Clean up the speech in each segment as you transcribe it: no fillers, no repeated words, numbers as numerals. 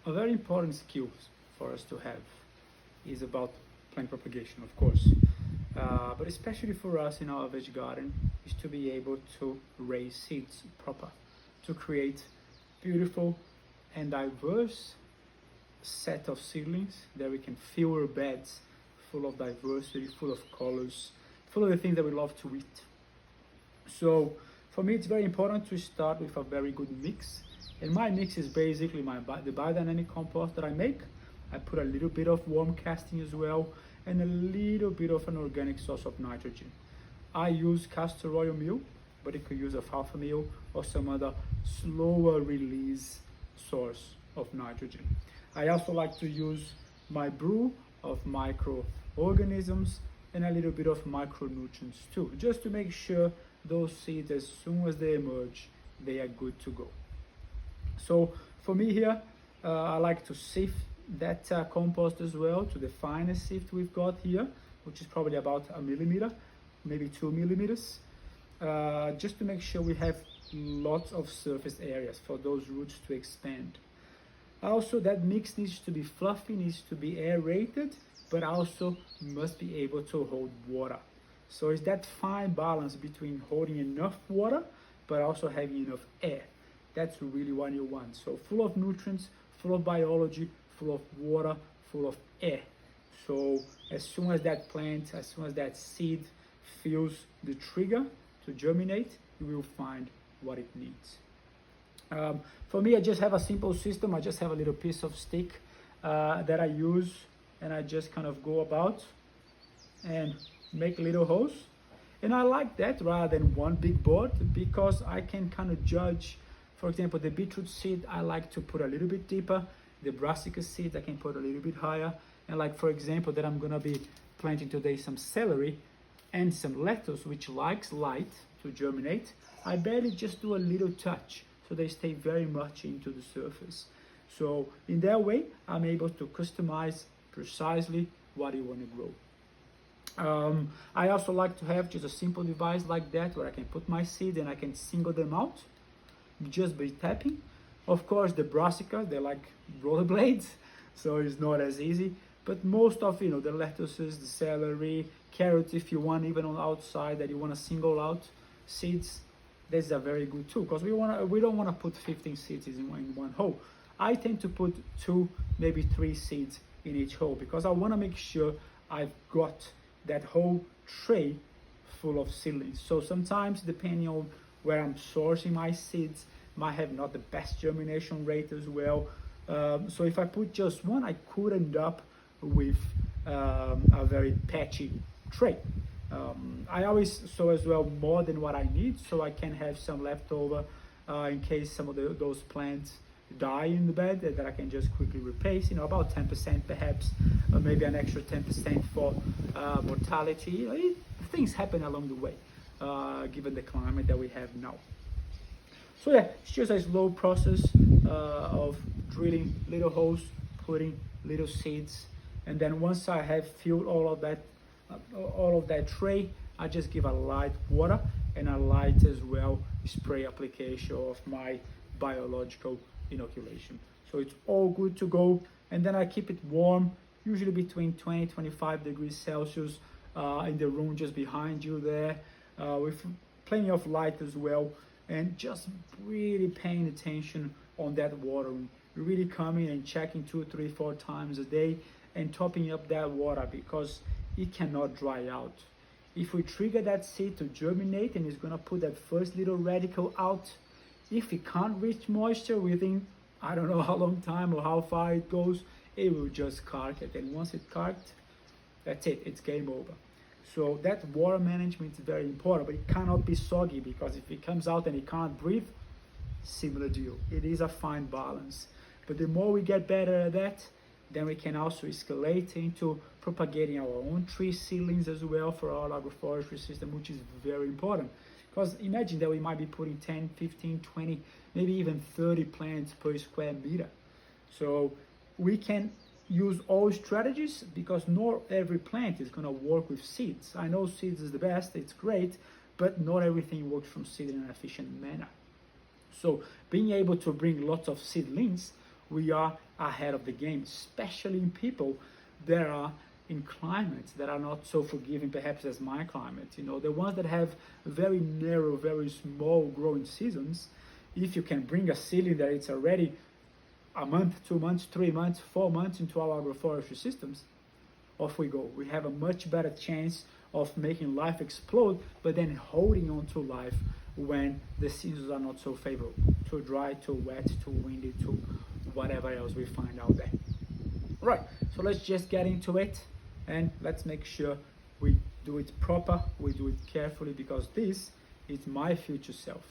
A very important skill for us to have is about plant propagation, of course. But especially for us in our veg garden, is to be able to raise seeds proper, to create beautiful and diverse set of seedlings that we can fill our beds full of diversity, full of colors, full of the things that we love to eat. So for me, it's very important to start with a very good mix. And my mix is basically the biodynamic compost that I make. I put a little bit of worm casting as well, and a little bit of an organic source of nitrogen. I use castor oil meal, but you could use alfalfa meal or some other slower release source of nitrogen. I also like to use my brew of microorganisms and a little bit of micronutrients too, just to make sure those seeds, as soon as they emerge, they are good to go. So for me here, I like to sift that compost as well to the finest sift we've got here, which is probably about 1 millimeter, maybe 2 millimeters, just to make sure we have lots of surface areas for those roots to expand. Also, that mix needs to be fluffy, needs to be aerated, but also must be able to hold water. So it's that fine balance between holding enough water, but also having enough air. That's really what you want. So full of nutrients, full of biology, full of water, full of air. So as soon as that plant, as soon as that seed feels the trigger to germinate, you will find what it needs. For me, I just have a simple system. I just have a little piece of stick that I use, and I just kind of go about and make little holes. And I like that rather than one big board, because I can kind of judge. For example, the beetroot seed, I like to put a little bit deeper. The brassica seeds, I can put a little bit higher. And like, for example, that I'm gonna be planting today some celery and some lettuce, which likes light to germinate. I barely just do a little touch, so they stay very much into the surface. So in that way, I'm able to customize precisely what you want to grow. I also like to have just a simple device like that, where I can put my seeds and I can single them out just by tapping. Of course, the brassicas, they're like rollerblades, so it's not as easy. But most of, the lettuces, the celery, carrots, if you want, even on the outside that you want to single out seeds, that's a very good tool, because we don't want to put 15 seeds in one hole. I tend to put 2, maybe 3 seeds in each hole, because I want to make sure I've got that whole tray full of seedlings. So sometimes, depending on where I'm sourcing my seeds, might have not the best germination rate as well. So if I put just one, I could end up with a very patchy tray. I always sow as well more than what I need, so I can have some leftover in case some of those plants die in the bed, that I can just quickly replace, about 10% perhaps, or maybe an extra 10% for mortality. Things happen along the way, given the climate that we have now. So yeah, it's just a slow process of drilling little holes, putting little seeds, and then once I have filled all of that tray, I just give a light water and a light as well spray application of my biological inoculation. So it's all good to go, and then I keep it warm, usually between 20-25 degrees Celsius in the room just behind you there, with plenty of light as well, and just really paying attention on that watering, really coming and checking 2, 3, 4 times a day and topping up that water, because it cannot dry out. If we trigger that seed to germinate and it's going to put that first little radical out, if it can't reach moisture within, I don't know how long time or how far it goes, it will just cark it. And once it's carked, that's it, it's game over. So that water management is very important, but it cannot be soggy, because if it comes out and it can't breathe, similar deal. It is a fine balance. But the more we get better at that, then we can also escalate into propagating our own tree seedlings as well for our agroforestry system, which is very important. Because imagine that we might be putting 10, 15, 20, maybe even 30 plants per square meter. So we can use all strategies, because not every plant is going to work with seeds. I know seeds is the best, it's great, but not everything works from seed in an efficient manner. So being able to bring lots of seedlings we are ahead of the game, especially in people that are in climates that are not so forgiving perhaps as my climate. You know, the ones that have very narrow, very small growing seasons. If you can bring a seedling that it's already a month, 2 months, 3 months, 4 months into our agroforestry systems, off we go. We have a much better chance of making life explode, but then holding on to life when the seasons are not so favorable, too dry, too wet, too windy, too whatever else we find out there. Right, so let's just get into it, and let's make sure we do it proper, we do it carefully, because this is my future self.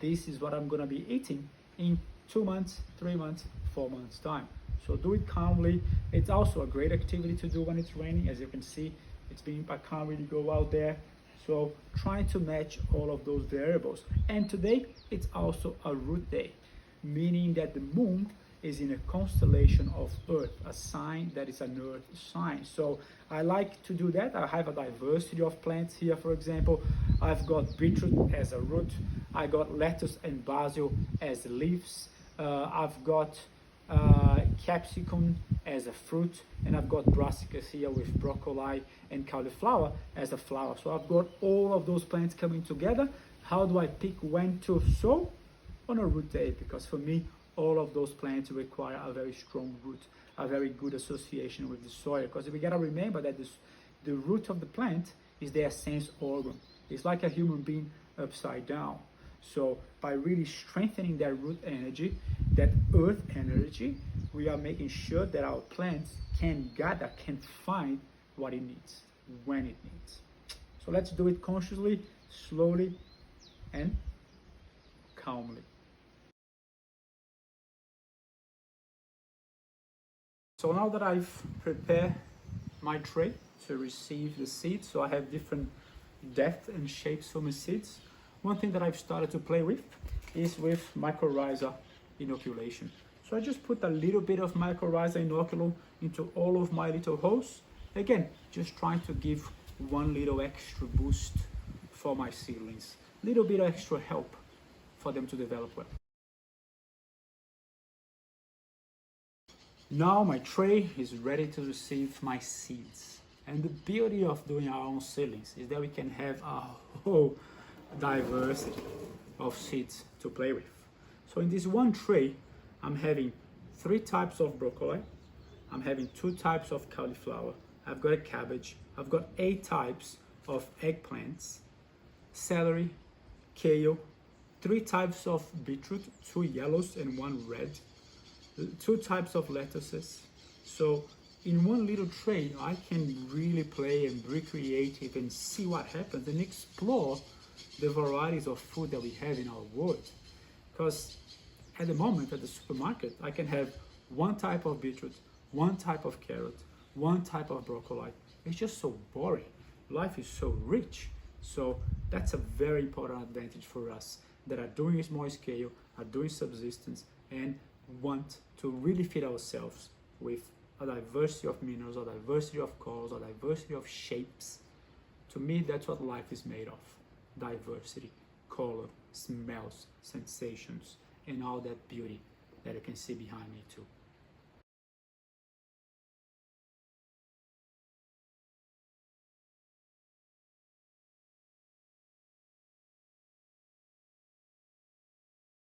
This is what I'm gonna be eating in 2 months, 3 months, 4 months time. So do it calmly. It's also a great activity to do when it's raining. As you can see, I can't really go out there. So trying to match all of those variables. And today it's also a root day, meaning that the moon is in a constellation of Earth, a sign that is an Earth sign. So I like to do that. I have a diversity of plants here. For example, I've got beetroot as a root. I got lettuce and basil as leaves. I've got capsicum as a fruit, and I've got brassicas here with broccoli and cauliflower as a flower. So I've got all of those plants coming together. How do I pick when to sow? On a root day, because for me, all of those plants require a very strong root, a very good association with the soil. Because we gotta remember that the root of the plant is their sense organ. It's like a human being upside down. So by really strengthening that root energy, that earth energy, we are making sure that our plants can gather, can find what it needs, when it needs. So let's do it consciously, slowly, and calmly. So now that I've prepared my tray to receive the seeds, so I have different depth and shapes for my seeds. One thing that I've started to play with is with mycorrhiza inoculation. So I just put a little bit of mycorrhiza inoculum into all of my little holes. Again, just trying to give one little extra boost for my seedlings, little bit of extra help for them to develop well. Now my tray is ready to receive my seeds. And the beauty of doing our own seedlings is that we can have a whole diversity of seeds to play with. So in this one tray, I'm having 3 types of broccoli, I'm having 2 types of cauliflower, I've got a cabbage, I've got 8 types of eggplants, celery, kale, 3 types of beetroot, 2 yellows and 1 red, 2 types of lettuces. So in one little tray, I can really play and be creative and see what happens and explore the varieties of food that we have in our world. Because at the moment at the supermarket, I can have 1 type of beetroot, 1 type of carrot, 1 type of broccoli. It's just so boring. Life is so rich. So that's a very important advantage for us that are doing small scale, are doing subsistence, and want to really feed ourselves with a diversity of minerals, a diversity of colors, a diversity of shapes. To me, that's what life is made of. Diversity, color, smells, sensations, and all that beauty that you can see behind me too.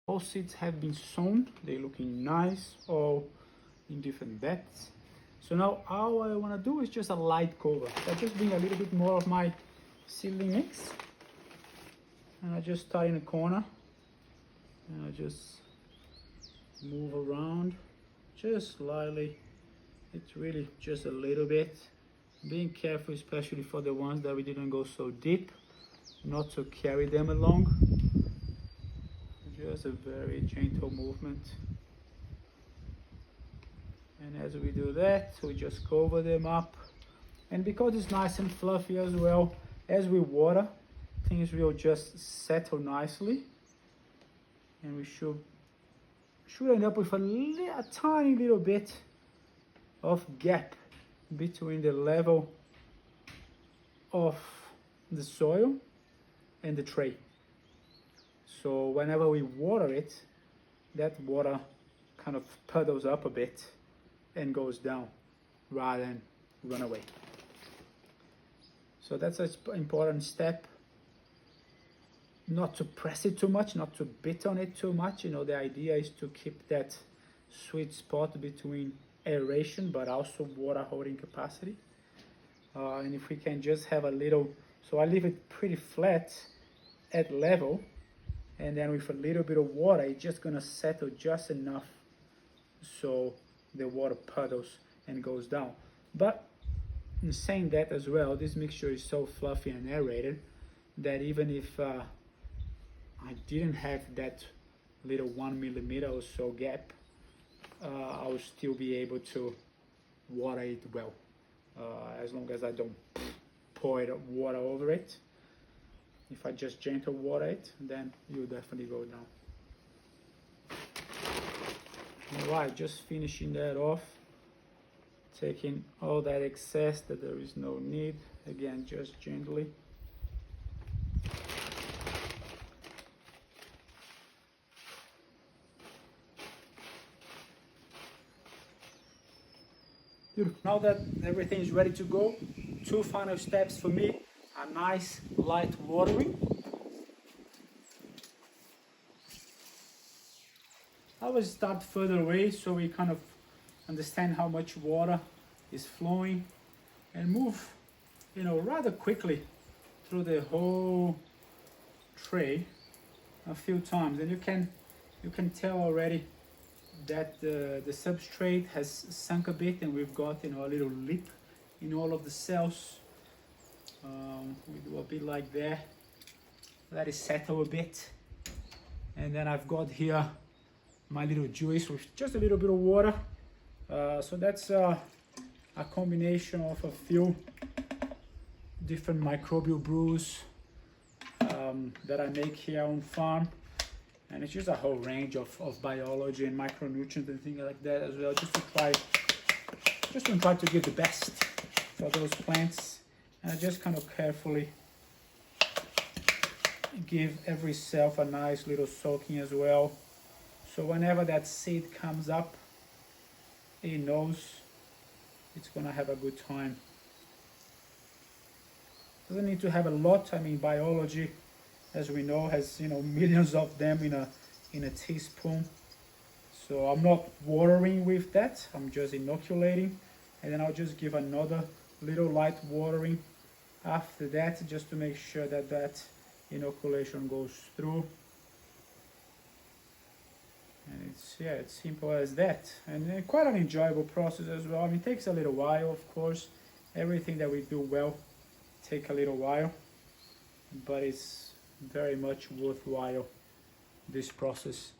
All seeds have been sown, they're looking nice, all in different depths. So now all I want to do is just a light cover. I just bring a little bit more of my seedling mix, and I just start in a corner, and I just move around just slightly. It's really just a little bit. Being careful, especially for the ones that we didn't go so deep, not to carry them along. Just a very gentle movement. And as we do that, we just cover them up. And because it's nice and fluffy as well, as we water, things will just settle nicely. And we should end up with a tiny little bit of gap between the level of the soil and the tray. So whenever we water it, that water kind of puddles up a bit and goes down rather than run away. So that's an important step. Not to press it too much, not to beat on it too much. You know, the idea is to keep that sweet spot between aeration but also water holding capacity. And if we can just have a little, so I leave it pretty flat at level, and then with a little bit of water, it's just gonna settle just enough so the water puddles and goes down. But in saying that as well, this mixture is so fluffy and aerated that even if I didn't have that little 1 millimeter or so gap, I will still be able to water it well, as long as I don't pour water over it. If I just gentle water it, then you'll definitely go down. Alright, just finishing that off, taking all that excess that there is no need, again just gently. Now that everything is ready to go, 2 final steps for me: a nice light watering. I will start further away so we kind of understand how much water is flowing, and move, you know, rather quickly through the whole tray a few times, and you can tell already that the substrate has sunk a bit, and we've got, you know, a little lip in all of the cells. We do a bit like that, let it settle a bit, and then I've got here my little juice with just a little bit of water. So that's a combination of a few different microbial brews that I make here on farm, and it's just a whole range of biology and micronutrients and things like that as well, just to try to give the best for those plants. And I just kind of carefully give every cell a nice little soaking as well, so whenever that seed comes up, it knows it's gonna have a good time. Doesn't need to have a lot. I mean, biology, as we know, has, you know, millions of them in a teaspoon. So I'm not watering with that, I'm just inoculating, and then I'll just give another little light watering after that, just to make sure that that inoculation goes through. And it's simple as that, and quite an enjoyable process as well. I mean, it takes a little while, of course. Everything that we do well take a little while, but it's very much worthwhile. This process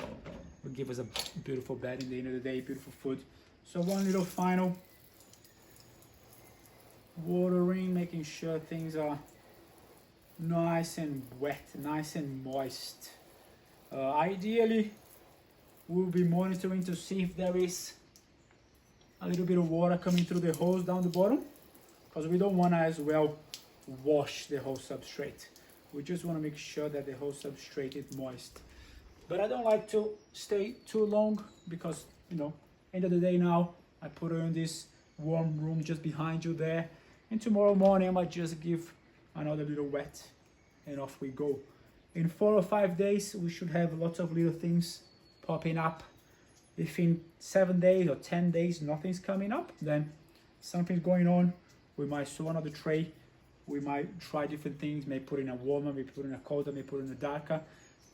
will give us a beautiful bed in the end of the day, beautiful food. So one little final watering, making sure things are nice and wet, nice and moist. Ideally, we'll be monitoring to see if there is a little bit of water coming through the holes down the bottom, because we don't want to as well wash the whole substrate. We just want to make sure that the whole substrate is moist. But I don't like to stay too long, because, you know, end of the day now, I put her in this warm room just behind you there, and tomorrow morning I might just give another little wet, and off we go. In 4 or 5 days, we should have lots of little things popping up. If in 7 days or 10 days nothing's coming up, then something's going on. We might sow another tray, we might try different things, may put in a warmer, may put in a colder, may put in a darker.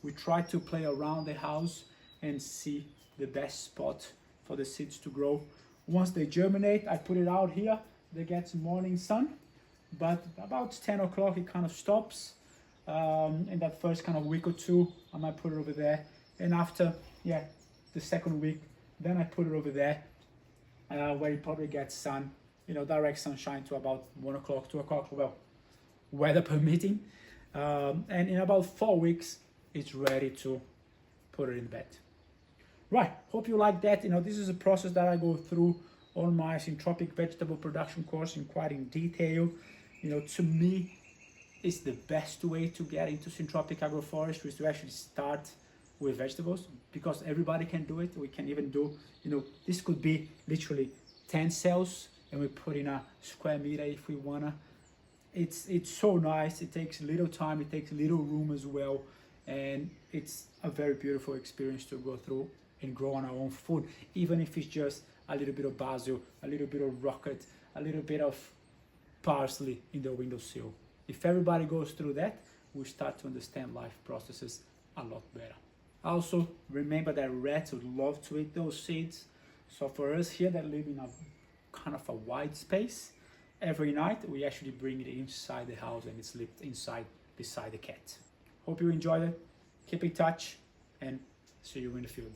We try to play around the house and see the best spot for the seeds to grow. Once they germinate, I put it out here, they get some morning sun, but about 10 o'clock it kind of stops. In that first kind of week or two, I might put it over there, and after the second week, then I put it over there where it probably gets sun, you know, direct sunshine to about 1 o'clock, 2 o'clock, well, weather permitting. And in about 4 weeks, it's ready to put it in bed. Right, hope you like that. You know, this is a process that I go through on my Syntropic Vegetable Production course in quite in detail. You know, to me, it's the best way to get into syntropic agroforestry, is to actually start with vegetables, because everybody can do it. We can even do, you know, this could be literally 10 cells, and we put in a square meter if we wanna. It's so nice. It takes little time, it takes little room as well, and it's a very beautiful experience to go through and grow on our own food, even if it's just a little bit of basil, a little bit of rocket, a little bit of parsley in the windowsill. If everybody goes through that, we start to understand life processes a lot better. Also, remember that rats would love to eat those seeds. So for us here that live in a kind of a wide space, every night we actually bring it inside the house and it sleeps inside beside the cat. Hope you enjoyed it. Keep in touch and see you in the field.